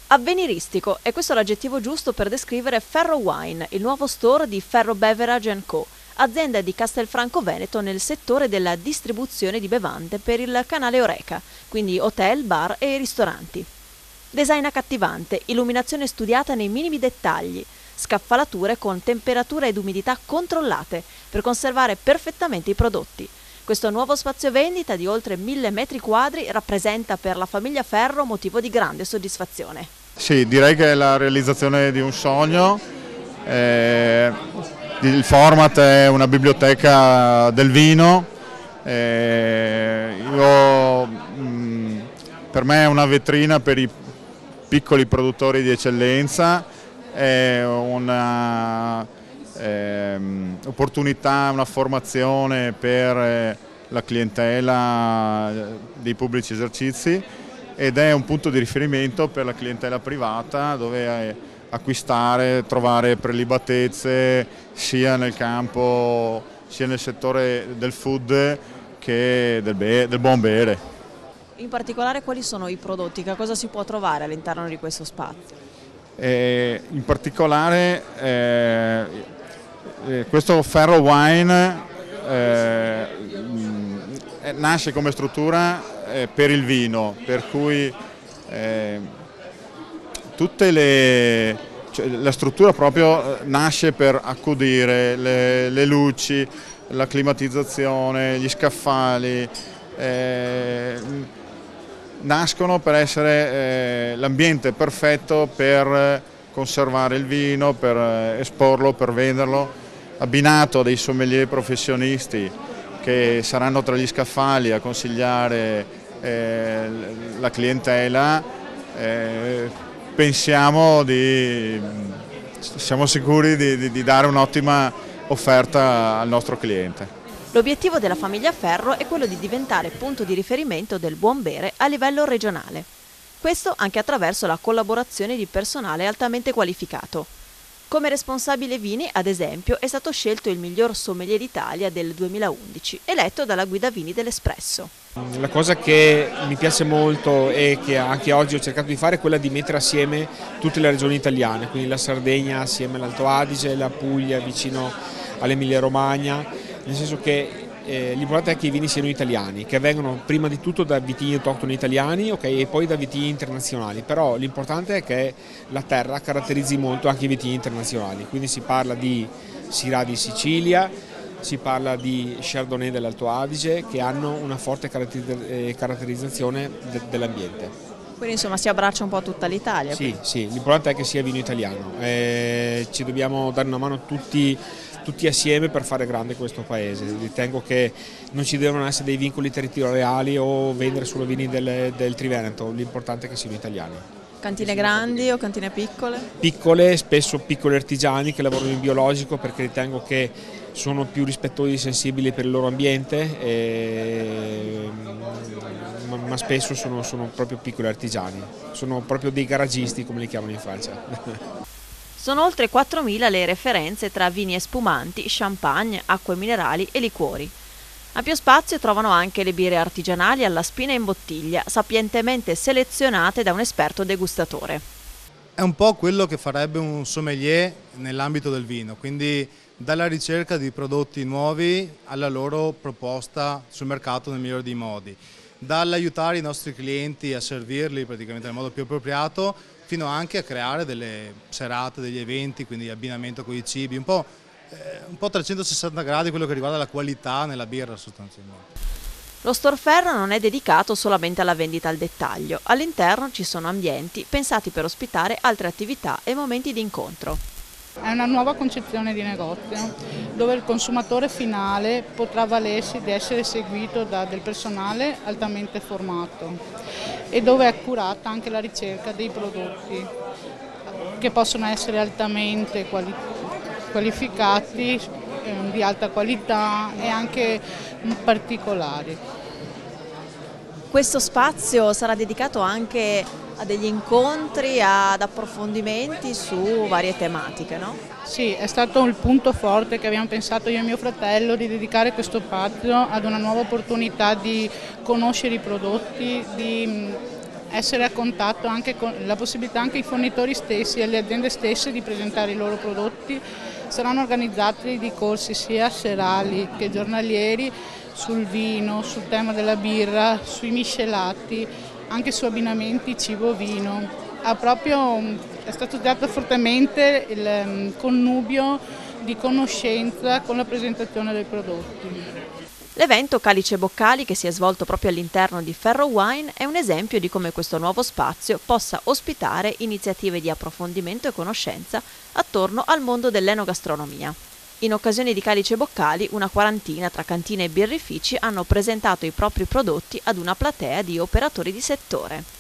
Avveniristico, e questo è l'aggettivo giusto per descrivere Ferro Wine, il nuovo store di Ferro Beverage & Co., azienda di Castelfranco Veneto nel settore della distribuzione di bevande per il canale Horeca, quindi hotel, bar e ristoranti. Design accattivante, illuminazione studiata nei minimi dettagli, scaffalature con temperatura ed umidità controllate per conservare perfettamente i prodotti. Questo nuovo spazio vendita di oltre 1000 metri quadri rappresenta per la famiglia Ferro motivo di grande soddisfazione. Sì, direi che è la realizzazione di un sogno. Il format è una biblioteca del vino. Per me è una vetrina per i piccoli produttori di eccellenza, è un'opportunità, una formazione per la clientela dei pubblici esercizi ed è un punto di riferimento per la clientela privata dove acquistare, trovare prelibatezze sia nel campo, sia nel settore del food che del buon bere. In particolare quali sono i prodotti, che cosa si può trovare all'interno di questo spazio? In particolare questo Ferro Wine nasce come struttura per il vino, per cui la struttura proprio nasce per accudire le luci, la climatizzazione, gli scaffali, nascono per essere l'ambiente perfetto per conservare il vino, per esporlo, per venderlo, abbinato a dei sommelier professionisti che saranno tra gli scaffali a consigliare la clientela. Siamo sicuri di dare un'ottima offerta al nostro cliente. L'obiettivo della famiglia Ferro è quello di diventare punto di riferimento del buon bere a livello regionale. Questo anche attraverso la collaborazione di personale altamente qualificato. Come responsabile vini, ad esempio, è stato scelto il miglior sommelier d'Italia del 2011, eletto dalla guida vini dell'Espresso. La cosa che mi piace molto e che anche oggi ho cercato di fare è quella di mettere assieme tutte le regioni italiane, quindi la Sardegna assieme all'Alto Adige, la Puglia vicino all'Emilia Romagna, nel senso che l'importante è che i vini siano italiani, che vengono prima di tutto da vitigni autoctoni italiani, okay, e poi da vitigni internazionali, però l'importante è che la terra caratterizzi molto anche i vitigni internazionali, quindi si parla di Syrah di Sicilia, si parla di Chardonnay dell'Alto Adige che hanno una forte caratterizzazione dell'ambiente. Quindi insomma si abbraccia un po' tutta l'Italia. Sì, sì, l'importante è che sia vino italiano, ci dobbiamo dare una mano tutti assieme per fare grande questo paese. Ritengo che non ci devono essere dei vincoli territoriali o vendere solo vini del Triveneto, l'importante è che siano italiani. Cantine grandi o cantine piccole? Piccole, spesso piccoli artigiani che lavorano in biologico perché ritengo che sono più rispettosi e sensibili per il loro ambiente, ma spesso sono proprio piccoli artigiani, sono proprio dei garagisti come li chiamano in Francia. Sono oltre 4.000 le referenze tra vini e spumanti, champagne, acque minerali e liquori. Ampio spazio trovano anche le birre artigianali alla spina in bottiglia, sapientemente selezionate da un esperto degustatore. È un po' quello che farebbe un sommelier nell'ambito del vino, quindi dalla ricerca di prodotti nuovi alla loro proposta sul mercato nel migliore dei modi, dall'aiutare i nostri clienti a servirli praticamente nel modo più appropriato, fino anche a creare delle serate, degli eventi, quindi abbinamento con i cibi, un po' 360 gradi quello che riguarda la qualità nella birra sostanzialmente. Lo Store Ferro non è dedicato solamente alla vendita al dettaglio, all'interno ci sono ambienti pensati per ospitare altre attività e momenti di incontro. È una nuova concezione di negozio dove il consumatore finale potrà avvalersi di essere seguito da del personale altamente formato e dove è accurata anche la ricerca dei prodotti che possono essere altamente qualificati, di alta qualità e anche particolari. Questo spazio sarà dedicato anche a degli incontri, ad approfondimenti su varie tematiche, no? Sì, è stato il punto forte che abbiamo pensato io e mio fratello di dedicare questo spazio ad una nuova opportunità di conoscere i prodotti, di essere a contatto anche con la possibilità anche ai fornitori stessi e alle aziende stesse di presentare i loro prodotti. Saranno organizzati dei corsi sia serali che giornalieri sul vino, sul tema della birra, sui miscelati, anche su abbinamenti cibo-vino. È stato dato fortemente il connubio di conoscenza con la presentazione dei prodotti. L'evento Calice e Boccali, che si è svolto proprio all'interno di Ferro Wine, è un esempio di come questo nuovo spazio possa ospitare iniziative di approfondimento e conoscenza attorno al mondo dell'enogastronomia. In occasione di Calice e Boccali, una quarantina tra cantine e birrifici hanno presentato i propri prodotti ad una platea di operatori di settore.